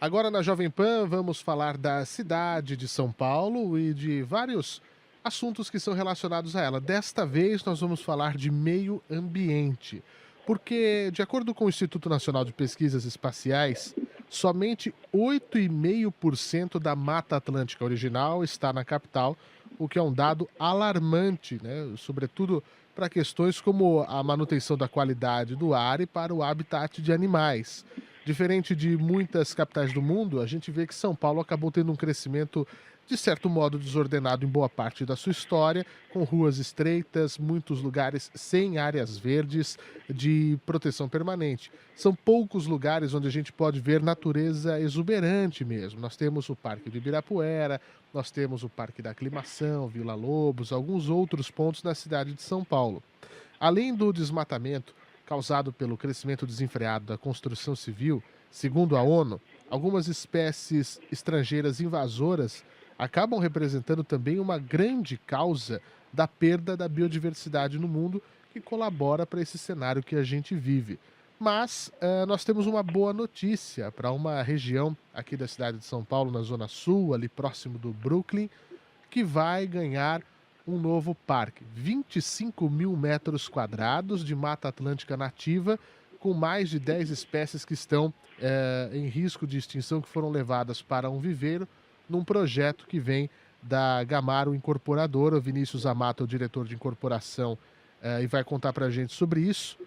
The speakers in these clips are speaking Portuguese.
Agora na Jovem Pan vamos falar da cidade de São Paulo e de vários assuntos que são relacionados a ela. Desta vez nós vamos falar de meio ambiente, porque, de acordo com o Instituto Nacional de Pesquisas Espaciais, somente 8,5% da Mata Atlântica original está na capital, o que é um dado alarmante, né? Sobretudo para questões como a manutenção da qualidade do ar e para o habitat de animais. Diferente de muitas capitais do mundo, a gente vê que São Paulo acabou tendo um crescimento, de certo modo, desordenado em boa parte da sua história, com ruas estreitas, muitos lugares sem áreas verdes de proteção permanente. São poucos lugares onde a gente pode ver natureza exuberante mesmo. Nós temos o Parque de Ibirapuera, nós temos o Parque da Aclimação, Vila Lobos, alguns outros pontos na cidade de São Paulo. Além do desmatamento causado pelo crescimento desenfreado da construção civil, segundo a ONU, algumas espécies estrangeiras invasoras acabam representando também uma grande causa da perda da biodiversidade no mundo, que colabora para esse cenário que a gente vive. Mas nós temos uma boa notícia para uma região aqui da cidade de São Paulo, na Zona Sul, ali próximo do Brooklyn, que vai ganhar um novo parque. 25 mil metros quadrados de Mata Atlântica nativa, com mais de 10 espécies que estão em risco de extinção, que foram levadas para um viveiro, num projeto que vem da Gamaro Incorporadora. O Vinícius Amato é o diretor de incorporação e vai contar para a gente sobre isso.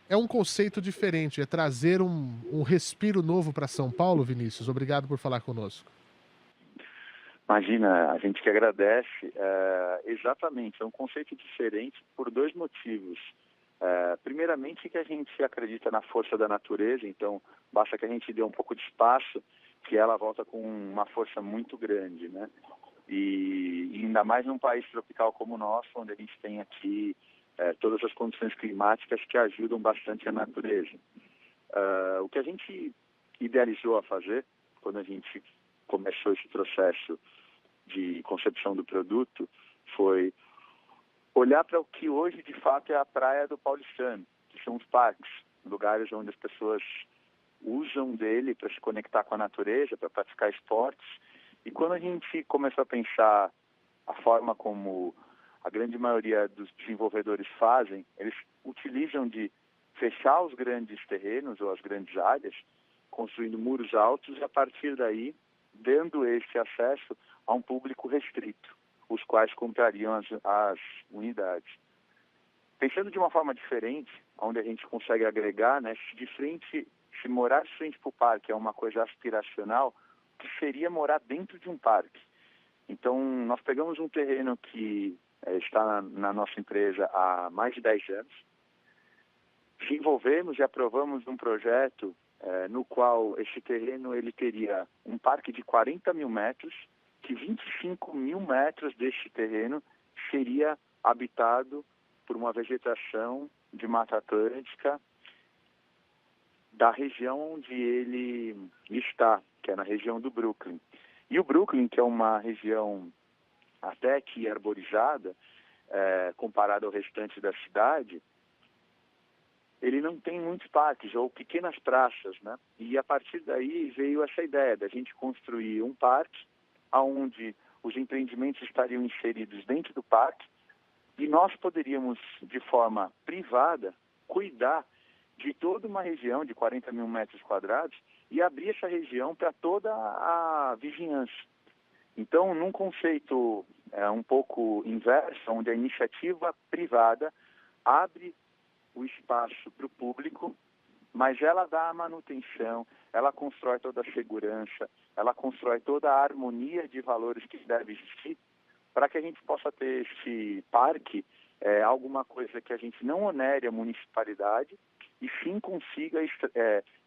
É um conceito diferente, é trazer um respiro novo para São Paulo, Vinícius. Obrigado por falar conosco. Imagina, a gente que agradece. Exatamente, é um conceito diferente por dois motivos. Primeiramente, que a gente acredita na força da natureza, então basta que a gente dê um pouco de espaço, que ela volta com uma força muito grande, né? E ainda mais num país tropical como o nosso, onde a gente tem aqui todas as condições climáticas que ajudam bastante a natureza. O que a gente idealizou a fazer, quando a gente começou esse processo de concepção do produto, foi olhar para o que hoje de fato é a praia do paulistano, que são os parques, lugares onde as pessoas usam dele para se conectar com a natureza, para praticar esportes. E quando a gente começou a pensar a forma como a grande maioria dos desenvolvedores fazem, eles utilizam de fechar os grandes terrenos ou as grandes áreas, construindo muros altos e a partir daí dando esse acesso a um público restrito, os quais comprariam as unidades. Pensando de uma forma diferente, onde a gente consegue agregar, né, se morar de frente para o parque é uma coisa aspiracional, que seria morar dentro de um parque. Então, nós pegamos um terreno que está na nossa empresa há mais de 10 anos, desenvolvemos e aprovamos um projeto no qual esse terreno ele teria um parque de 40 mil metros, que 25 mil metros deste terreno seria habitado por uma vegetação de Mata Atlântica da região onde ele está, que é na região do Brooklyn. E o Brooklyn, que é uma região até que arborizada, comparado ao restante da cidade, ele não tem muitos parques ou pequenas praças, né? E a partir daí veio essa ideia da gente construir um parque onde os empreendimentos estariam inseridos dentro do parque e nós poderíamos, de forma privada, cuidar de toda uma região de 40 mil metros quadrados e abrir essa região para toda a vizinhança. Então, num conceito um pouco inverso, onde a iniciativa privada abre o espaço para o público, mas ela dá a manutenção, ela constrói toda a segurança, ela constrói toda a harmonia de valores que deve existir para que a gente possa ter esse parque, alguma coisa que a gente não onere a municipalidade e sim consiga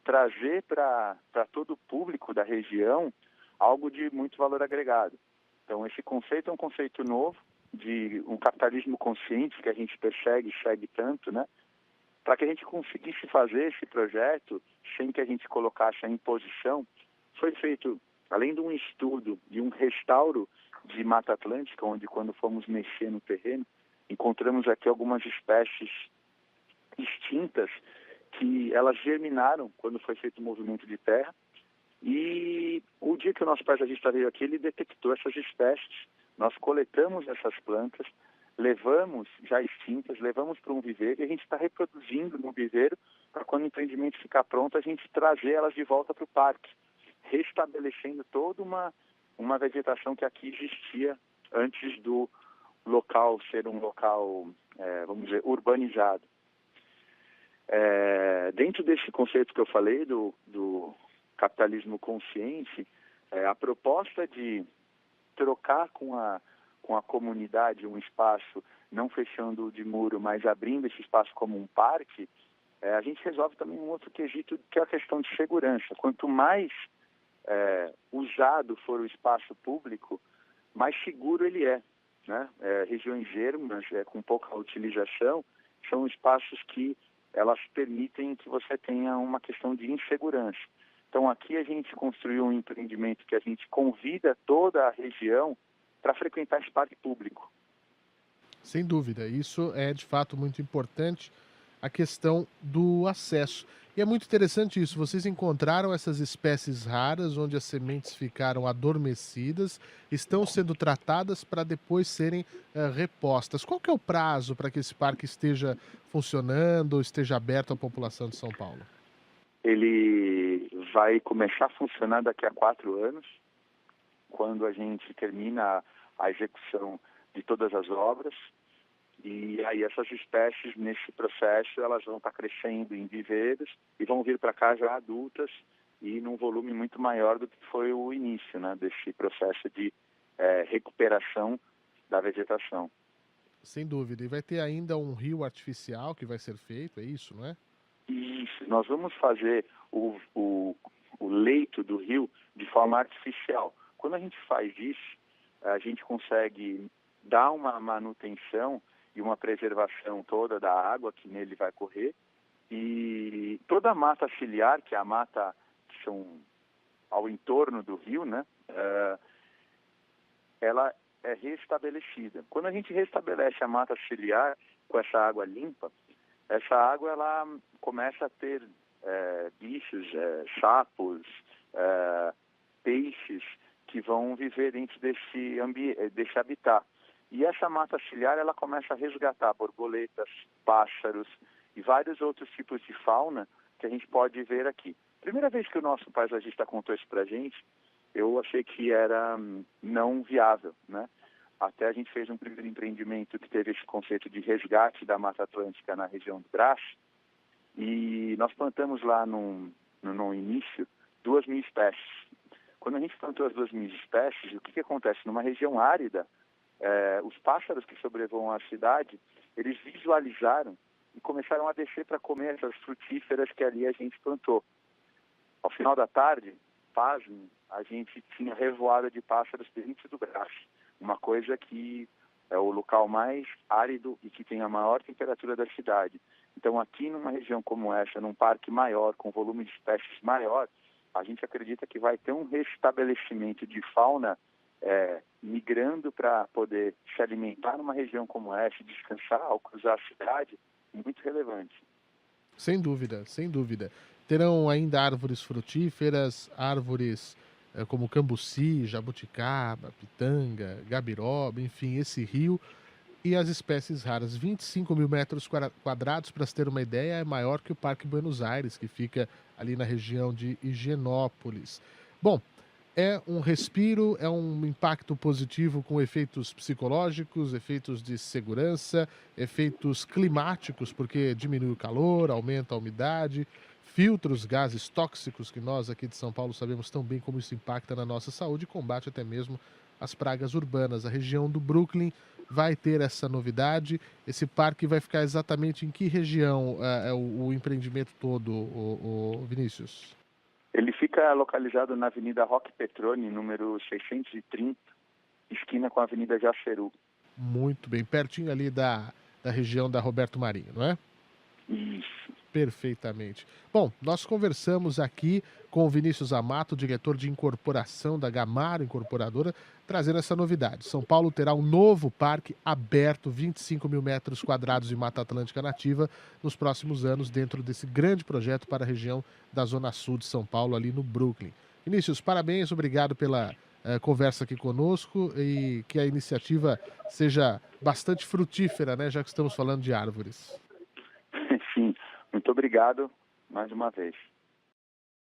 trazer para todo o público da região algo de muito valor agregado. Então, esse conceito é um conceito novo, de um capitalismo consciente que a gente persegue e segue tanto, né? Para que a gente conseguisse fazer esse projeto sem que a gente colocasse a imposição, foi feito, além de um estudo, de um restauro de Mata Atlântica, onde quando fomos mexer no terreno, encontramos aqui algumas espécies extintas que elas germinaram quando foi feito o movimento de terra, E o dia que o nosso paisagista veio aqui, ele detectou essas espécies, nós coletamos essas plantas, levamos já extintas, levamos para um viveiro e a gente está reproduzindo no viveiro para quando o empreendimento ficar pronto, a gente trazer elas de volta para o parque, restabelecendo toda uma vegetação que aqui existia antes do local ser um local, vamos dizer, urbanizado. Dentro desse conceito que eu falei do capitalismo consciente, a proposta de trocar com a comunidade um espaço, não fechando de muro, mas abrindo esse espaço como um parque, a gente resolve também um outro quesito, que é a questão de segurança. Quanto mais usado for o espaço público, mais seguro ele é, né? Regiões ermas, com pouca utilização, são espaços que elas permitem que você tenha uma questão de insegurança. Então aqui a gente construiu um empreendimento que a gente convida toda a região para frequentar esse parque público. Sem dúvida, isso é de fato muito importante, a questão do acesso. E é muito interessante isso, vocês encontraram essas espécies raras, onde as sementes ficaram adormecidas, estão sendo tratadas para depois serem repostas. Qual que é o prazo para que esse parque esteja funcionando, esteja aberto à população de São Paulo? Ele vai começar a funcionar daqui a 4 anos, quando a gente termina a execução de todas as obras. E aí essas espécies, nesse processo, elas vão estar crescendo em viveiros e vão vir para cá já adultas e num volume muito maior do que foi o início, né, desse processo de recuperação da vegetação. Sem dúvida. E vai ter ainda um rio artificial que vai ser feito, é isso, não é? Isso, nós vamos fazer o leito do rio de forma artificial. Quando a gente faz isso, a gente consegue dar uma manutenção e uma preservação toda da água que nele vai correr, e toda a mata ciliar, que é a mata que são ao entorno do rio, né, ela é restabelecida. Quando a gente restabelece a mata ciliar com essa água limpa, essa água ela começa a ter bichos, sapos, peixes que vão viver dentro desse habitat. E essa mata ciliar ela começa a resgatar borboletas, pássaros e vários outros tipos de fauna que a gente pode ver aqui. Primeira vez que o nosso paisagista contou isso para a gente, eu achei que era não viável, né? Até a gente fez um primeiro empreendimento que teve esse conceito de resgate da Mata Atlântica na região do Brás, e nós plantamos lá no início 2.000 espécies. Quando a gente plantou as 2.000 espécies, o que acontece? Numa região árida, os pássaros que sobrevoam a cidade, eles visualizaram e começaram a descer para comer essas frutíferas que ali a gente plantou. Ao final da tarde, pasmem, a gente tinha revoada de pássaros dentro do Brás, uma coisa que é o local mais árido e que tem a maior temperatura da cidade. Então aqui numa região como essa, num parque maior, com volume de espécies maior, a gente acredita que vai ter um restabelecimento de fauna migrando para poder se alimentar numa região como essa, descansar ao cruzar a cidade, muito relevante. Sem dúvida, sem dúvida. Terão ainda árvores frutíferas, árvores como cambuci, jabuticaba, pitanga, gabiroba, enfim, esse rio e as espécies raras. 25.000 metros quadrados, para se ter uma ideia, é maior que o Parque Buenos Aires, que fica ali na região de Higienópolis. Bom, é um respiro, é um impacto positivo com efeitos psicológicos, efeitos de segurança, efeitos climáticos, porque diminui o calor, aumenta a umidade, filtra os gases tóxicos que nós aqui de São Paulo sabemos tão bem como isso impacta na nossa saúde e combate até mesmo as pragas urbanas. A região do Brooklyn vai ter essa novidade. Esse parque vai ficar exatamente em que região é o empreendimento todo, o Vinícius? Ele fica localizado na Avenida Roque Petroni, número 630, esquina com a Avenida Jaceru. Muito bem, pertinho ali da região da Roberto Marinho, não é? Isso. Perfeitamente. Bom, nós conversamos aqui com o Vinícius Amato, diretor de incorporação da Gamaro Incorporadora, trazendo essa novidade. São Paulo terá um novo parque aberto, 25.000 metros quadrados de Mata Atlântica nativa, nos próximos anos, dentro desse grande projeto para a região da Zona Sul de São Paulo, ali no Brooklyn. Vinícius, parabéns, obrigado pela conversa aqui conosco e que a iniciativa seja bastante frutífera, né, já que estamos falando de árvores. Sim, muito obrigado mais uma vez.